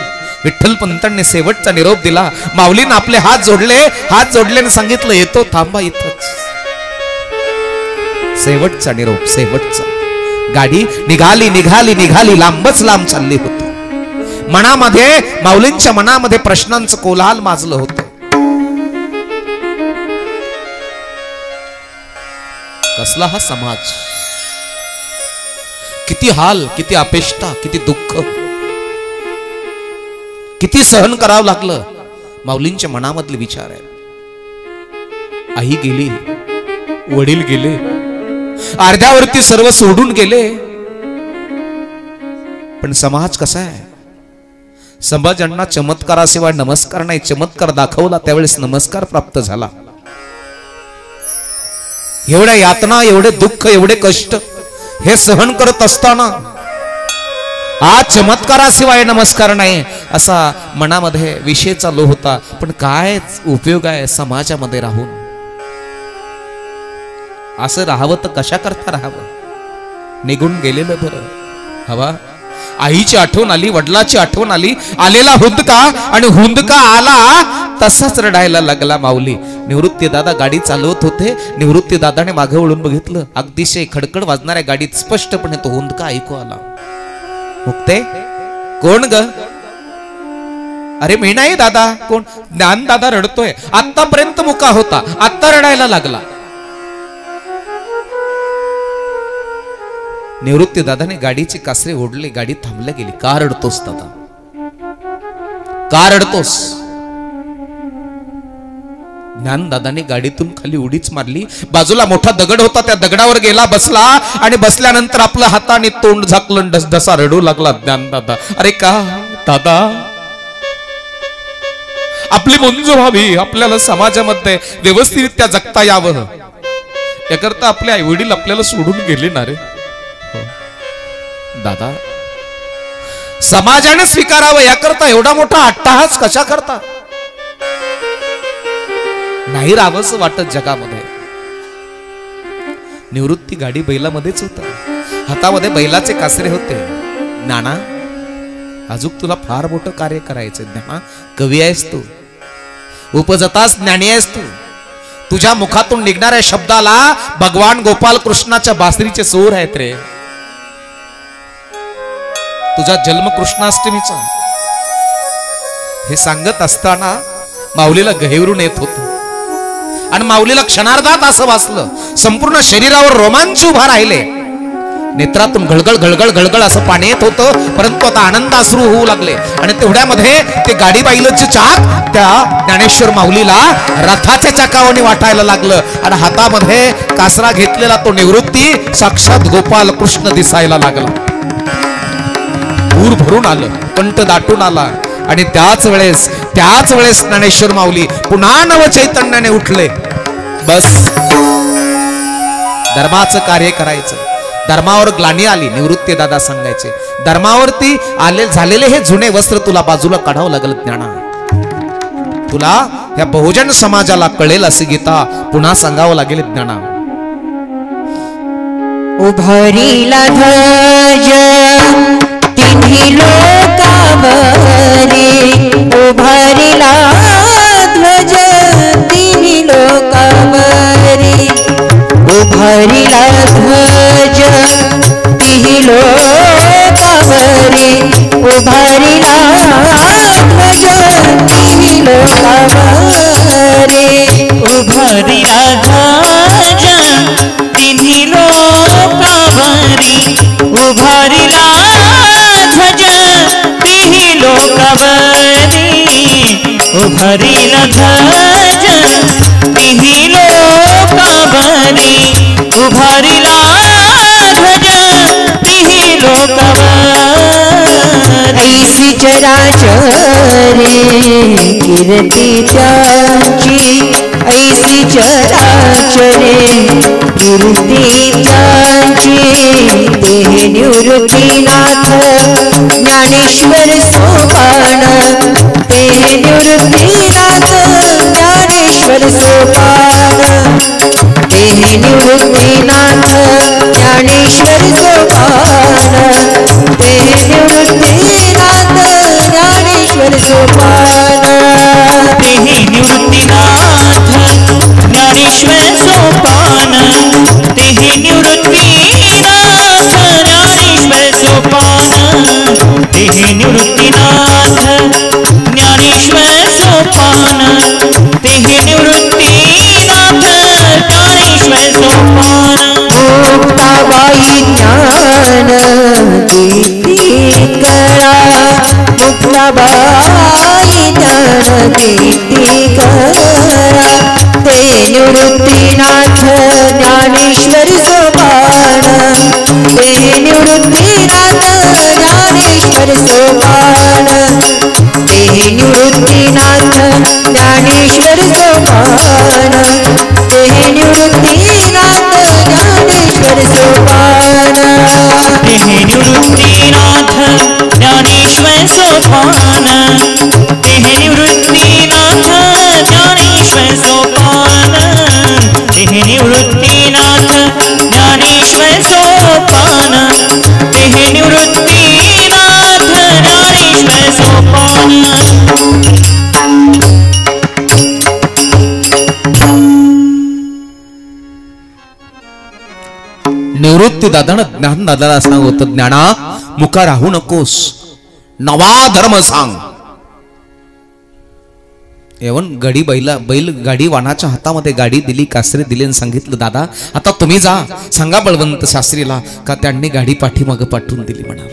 विठ्ठल पंतांनी शेवटचा निरोप दिला. माऊलीनं आपले हात जोडले आणि सांगितलं येतो, थांबा इथंच. शेवटचा निरोप, शेवटचा. गाडी निघाली निघाली निघाली, लांबच लांब चालली होती. मनामध्ये, माऊलींच्या मनामध्ये प्रश्नांचं कोलाहल माजलं होतं. कसला हा समाज, किती हाल, किती अपेष्टा, किती दुःख, किती सहन करावं लागलं. माऊलींच्या मनामधले विचार आहे. आई गेली, वडील गेले, अर्ध्यावरती सर्व सोडून गेले. पण समाज कसा आहे, समाजांना चमत्काराशिवाय नमस्कार नाही. चमत्कार दाखवला त्यावेळेस नमस्कार प्राप्त झाला. एवढ्या यातना, एवढे दुःख, एवढे कष्ट हे सहन करत असताना आज चमत्काराशिवाय नमस्कार नाही असा मनामध्ये विषय चालू होता. पण काय उपयोग आहे समाजामध्ये राहून? असं राहावं तर कशा करता राहावं? निघून गेलेलं बरं. हवा आईची आठवण आली, वडिलाची आठवण आली, आलेला हुंदका आणि हुंदका आला तसाच रडायला लागला माऊली. निवृत्ती दादा गाडी चालवत होते. निवृत्ती दादाने मागे वळून बघितलं. अगदीशय खडखड वाजणाऱ्या गाडीत स्पष्टपणे तो हुंदका ऐकू आला. मुक्ते कोण ग? अरे मी नाही दादा. कोण? ज्ञान दादा रडतोय. आतापर्यंत मुका होता, आता रडायला लागला. निवृत्ती दादाने गाडीची कासरे ओढले, गाडी थांबल्या गेली. का रडतोस दादा, का रडतोस? ज्ञान दादाने गाडीतून खाली उडीच मारली. बाजूला मोठा दगड होता, त्या दगडावर गेला, बसला आणि बसल्यानंतर आपल्या हाताने तोंड झाकलं, डसडसा रडू लागला ज्ञान दादा. अरे का दादा, आपली मुंज व्हावी, आपल्याला समाजामध्ये व्यवस्थितरित्या जगता यावं. याकरता आपले आई वडील आपल्याला सोडून गेले ना रे दादा. समाजाने स्वीकारावं याकरता एवढा मोठा अट्टाहास कशा करता? नाही राहावंच वाटत जगामध्ये. निवृत्ती गाडी बैलामध्येच होता, हातामध्ये बैलाचे कासरे होते. नाना अजून तुला फार मोठं कार्य करायचं. ज्ञाना कवी आहेस तू, उपजताच ज्ञानी आहेस तू. तुझ्या मुखातून निघणाऱ्या शब्दाला भगवान गोपाल कृष्णाच्या बासरीचे सूर आहेत रे. तुझा जन्म कृष्णाष्टमीचा हे सांगत असताना माऊलीला गहिवरून येत होत आणि माऊलीला क्षणार्धात असं वाचलं, संपूर्ण शरीरावर रोमांच उभा राहिले, नेत्रातून घळघळ घळघळ घळघळ असं पाणी येत होतं. परंतु आता आनंदाश्रू होऊ लागले आणि तेवढ्यामध्ये ते गाडी बैलाचे चाक त्या ज्ञानेश्वर माऊलीला रथाच्या चाकावणी वाटायला लागलं आणि हातामध्ये कासरा घेतलेला तो निवृत्ती साक्षात गोपाल कृष्ण दिसायला लागला. ऊर भरून आलं, कंठ दाटून आला आणि त्याच वेळेस ज्ञानेश्वर माऊली पुन्हा नव चैतन्याने उठले. बस धर्माचं कार्य करायचं. धर्मावर ग्लानी आली, निवृत्ती दादा सांगायचे, धर्मावरती आले झालेले हे जुने वस्त्र तुला बाजूला काढावं लागलं. ज्ञाना तुला या बहुजन समाजाला कळेल असे गीता पुन्हा सांगावं लागेल. ज्ञाना उभारीला ध्वज तिन्ही लोकावरी, उभारीला ध्वज तिन्ही लोकावरी, उभारीला ध्वज तिन्ही लोकावरी, उभारीला ध्वज तिन्ही लोकावरी, उभारीला ध्वज तिन्ही लोकावरी, उभारीला ध्वज तिन्ही लोकावरी, उभारीला ध्वज तिन्ही लोकावरी, उभारीला ध्वज तिन्ही लोकावरी. ऐसी चराचरे कीर्ती त्यांची, ऐसी चराचरे कीर्ती त्यांची, ते निवृत्तीनाथ ज्ञानेश्वर सोपान, ते निवृत्तीनाथ ज्ञानेश्वर सोपान, ते निवृत्तीनाथ ज्ञानेश्वर सोपान, ते निवृत्तीनाथ ज्ञानेश्वर सोपान, ते निवृत्तीनाथ ज्ञानेश्वर सोपान, ते निवृत्तीनाथ ज्ञानेश्वर सोपान, ते निवृत्तीनाथ ज्ञानेश्वर सोपान, ते निवृत्तीनाथ ज्ञानेश्वर सोपान. मुक्ताबाई ज्ञान दीपिका, मुक्ताबाई ज्ञान दीपिका, ते निवृत्तीनाथ ज्ञानेश्वर सोपान, ते निवृत्तीनाथ ज्ञानेश्वर सोपान, ते निवृत्तीनाथ ज्ञानेश्वर सोपान, ते निवृत्तीनाथ ज्ञानेश्वर सोपान, ते निवृत्तीनाथ ज्ञानेश्वर सोपान, ते निवृत्तीनाथ ज्ञानेश्वर सोपान, ते निवृत्तीनाथ ज्ञानेश्वर सोपान, ते निवृत्तीनाथ ज्ञानेश्वर सोपान. निवृत्ती दादानं ज्ञान दादाला सांग होतं, ज्ञाना मुका राहू नकोस, नवा धर्म सांग. एवढं बैल गाडी वाहनाच्या हातामध्ये गाडी दिली, कासरे दिली आणि सांगितलं, दादा आता तुम्ही जा, सांगा बळवंत शास्त्रीला का त्यांनी गाडी पाठीमागं पाठवून दिली म्हणावं.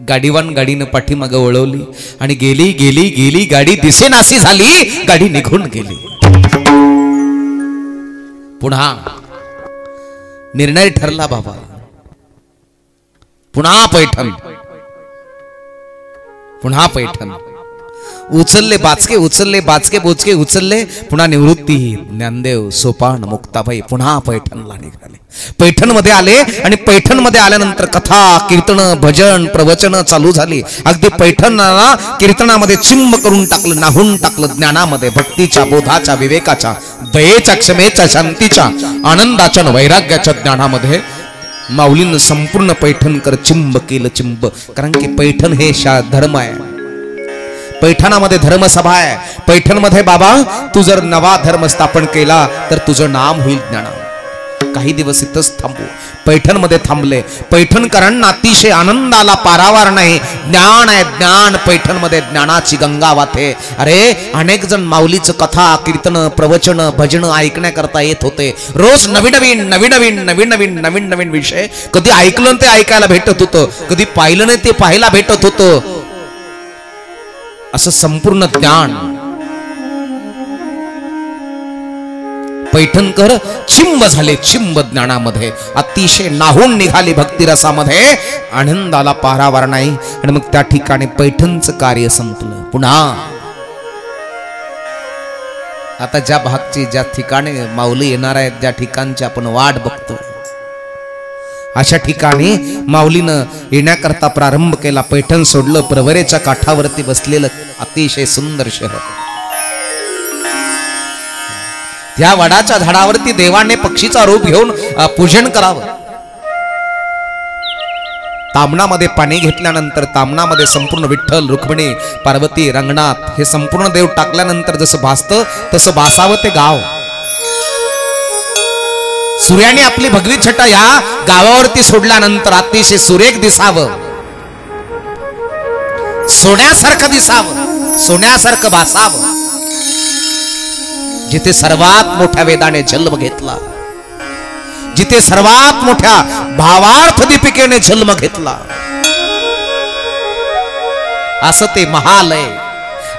गाडीवान गाडीनं पाठीमागं वळवली आणि गेली गेली गेली, गाडी दिसेनाशी झाली, गाडी निघून गेली. पुन्हा निर्णय ठरला बाबा, पुन्हा पैठण, पुन्हा पैठण. उचलले बाचके बोचके उचलले, पुन्हा निवृत्ती. ज्ञानदेव, सोपान, मुक्ताबाई पुन्हा पैठणला निघाले. पैठण मध्ये आले आणि पैठण मध्ये आल्यानंतर कथा, कीर्तन, भजन, प्रवचन चालू झाली. अगदी पैठणाला कीर्तनामध्ये चिंब करून टाकलं, नाहून टाकलं. ज्ञानामध्ये, भक्तीच्या, बोधाच्या, विवेकाच्या, दयेच्या, क्षमेच्या, शांतीच्या, आनंदाच्या, वैराग्याच्या ज्ञानामध्ये माऊलीनं संपूर्ण पैठणकर चिंब केलं. चिंब, कारण की पैठण हे धर्म आहे. पैठणामध्ये धर्मसभा आहे. पैठणमध्ये बाबा तू जर नवा धर्म स्थापन केला तर तुझं नाम होईल ज्ञाना. काही दिवस इथंच थांबू. पैठणमध्ये थांबले. पैठणकरांना अतिशय आनंदाला पारावार नाही. ज्ञान आहे, ज्ञान. पैठणमध्ये ज्ञानाची गंगा वाहते. अरे अनेक जण माऊलीचं कथा, कीर्तन, प्रवचन, भजन ऐकण्याकरता येत होते. रोज नवीन विषय. कधी ऐकलं ते ऐकायला भेटत होतं, कधी पाहिलं नाही ते पाहायला भेटत होतं. असं संपूर्ण ज्ञान. पैठणकर चिंब झाले. चिंब ज्ञानामध्ये अतिशय नाहून निघाली. भक्तिरसामध्ये आनंदाला पारावार नाही. आणि मग त्या ठिकाणी पैठणचं कार्य संपलं. पुन्हा आता ज्या भागची, ज्या ठिकाणी माऊली येणार आहेत, ज्या ठिकाणची आपण वाट बघतो, अशा ठिकाणी माऊलीनं येण्याकरता प्रारंभ केला. पैठण सोडलं. प्रवरेच्या काठावरती बसलेलं अतिशय सुंदर शहर. त्या वडाच्या झाडावरती देवाने पक्षीचा रूप घेऊन पूजन करावं. तामणामध्ये पाणी घेतल्यानंतर तामणामध्ये संपूर्ण विठ्ठल, रुक्मिणी, पार्वती, रंगनाथ हे संपूर्ण देव टाकल्यानंतर जसं भासतं तसं भासावं ते गाव. सूर्याने आपली भगवी छटा या गावावरती सोडल्यानंतर अतिशय सुरेख दिसावं, सोन्यासारखं दिसावं, सोन्यासारखं भासावं. जिथे सर्वात मोठ्या वेदाने जन्म घेतला, जिथे सर्वात मोठ्या भावार्थ दीपिकेने जन्म घेतला, असं ते महालय.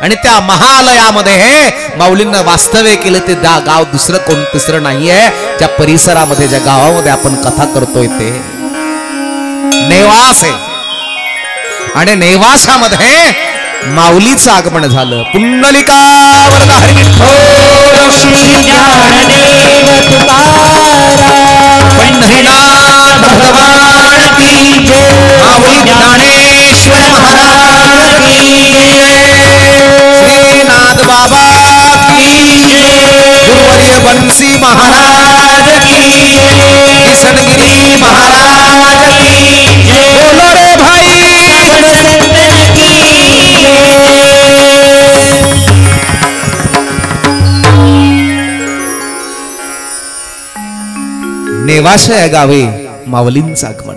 आणि त्या महालयामध्ये माऊलींना वास्तव्य केलं. ते गाव दुसरं कोण तिसरं नाहीये. त्या परिसरामध्ये, ज्या गावामध्ये आपण कथा करतोय ते नेवास आहे. आणि नेवासामध्ये माऊलीचं आगमन झालं. पुंडलिका वरदा हरी विठ्ठल श्री ज्ञानदेव तुकाराम पंढरीनाथ भगवान की जय. माऊली ज्ञानेश्वर महाराज की जय. श्रीनाथ बाबा की जय. गुरुवर्य बंसी महाराज की जय. किशनगिरी महाराज की जय. बोलो रे भाई नेवाशा या गावी माऊलींचं आगमन.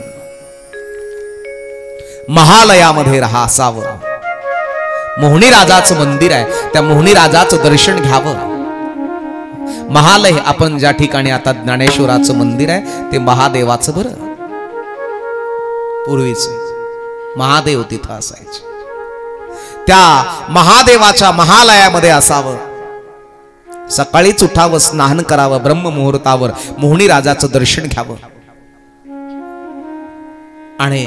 महालयामध्ये राहा असावं. मोहनी राजाचं मंदिर आहे, त्या मोहनी राजाचं दर्शन घ्यावं. महालय आपण ज्या ठिकाणी आता ज्ञानेश्वराचं मंदिर आहे ते महादेवाचं. बरं पूर्वीच महादेव तिथं असायचे. त्या महादेवाच्या महालयामध्ये असावं. सकाळीच उठावं, स्नान करावं, ब्रह्म मुहूर्तावर मोहनी राजाचं दर्शन घ्यावं आणि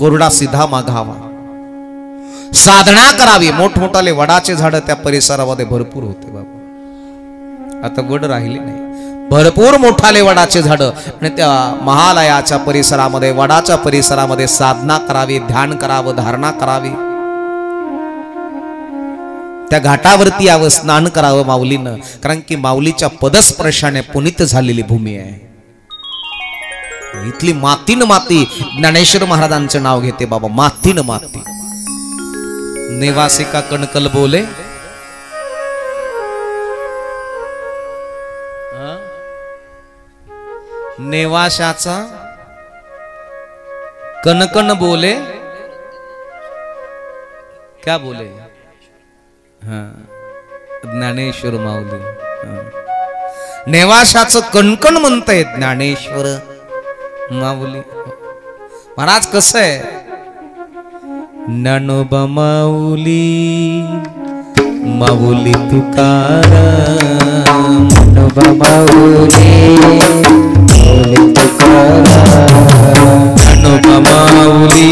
कोरडा सिधा मागावा. साधना करावी. मोठमोठाले वडाचे झाड त्या परिसरामध्ये भरपूर होते बाबा. आता वड राहिले नाही. भरपूर मोठाले वडाचे झाड. आणि त्या महालयाच्या परिसरामध्ये, वडाच्या परिसरामध्ये साधना करावी, ध्यान करावं, धारणा करावी. त्या घाटावरती यावं, स्नान करावं माऊलीनं. कारण की माऊलीच्या पदस्पर्शाने पुनीत झालेली भूमी आहे. इथली मातीन माती ज्ञानेश्वर महाराजांचं नाव घेते बाबा. मातीन माती. नेवासिका कणकल बोले, नेवाशाचा कणकण बोले. क्या बोले? हाँ, ज्ञानेश्वर माऊली. नेवाशाचं कणकण म्हणताय ज्ञानेश्वर माऊली. महाराज कसं आहे? ज्ञानोबा माऊली, माऊली तुकाराम. ज्ञानोबा माऊली, माऊली तुकाराम. ज्ञानोबा माऊली,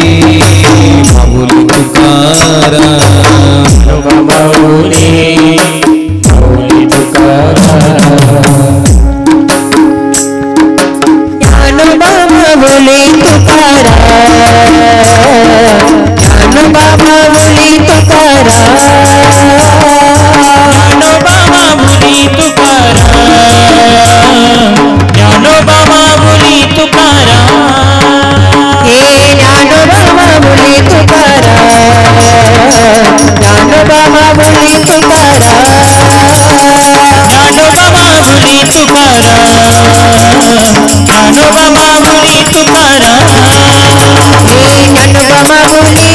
माऊली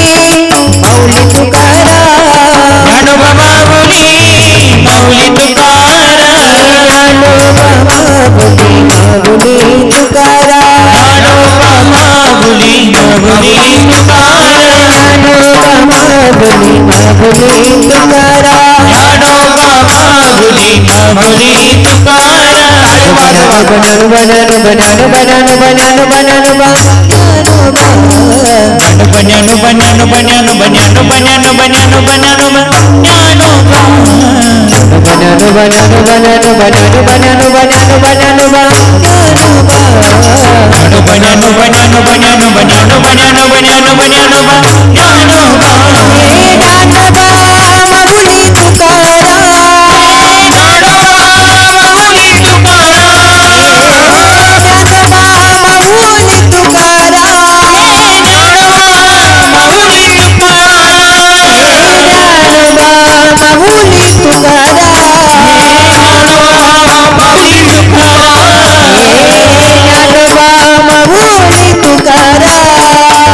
माऊली तुकाराम ज्ञानोबा माऊली माऊली तुकाराम ज्ञानोबा माऊली माऊली तुकाराम ज्ञानोबा माऊली माऊली तुकाराम ज्ञानोबा माऊली माऊली तुकाराम ज्ञानोबा माऊली माऊली तुकाराम बनानु बनानु बनानु बनानु बनानु बनानु बन्यानो बन्यानो बन्यानो बन्यानो बन्यानो बन्यानो बन्यानो ज्ञानोबा बनानु बनानु बनानु बनानु बनानु बनानु बनानु बन्यानो बन्यानो बन्यानो बन्यानो बन्यानो बन्यानो बन्यानो ज्ञानोबा ज्ञानोबा माऊली तुकाराम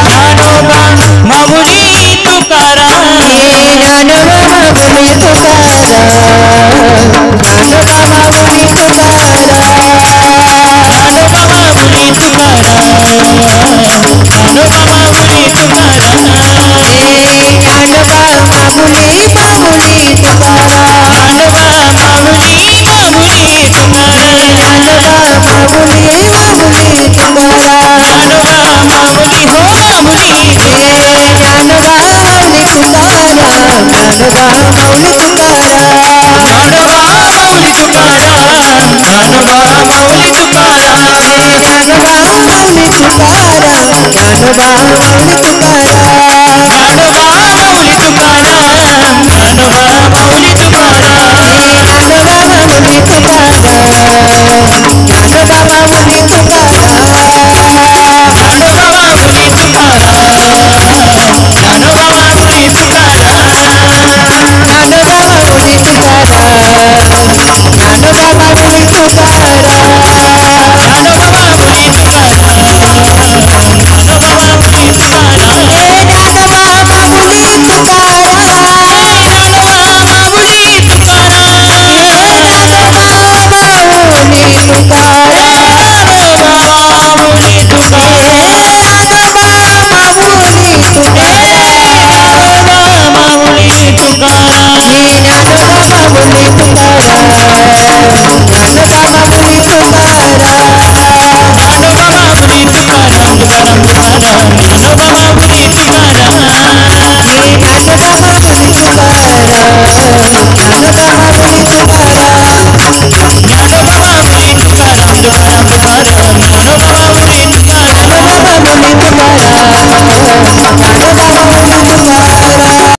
ज्ञानोबा माऊली तुकाराम ज्ञानोबा माऊली तुकाराम माऊली तुकाराम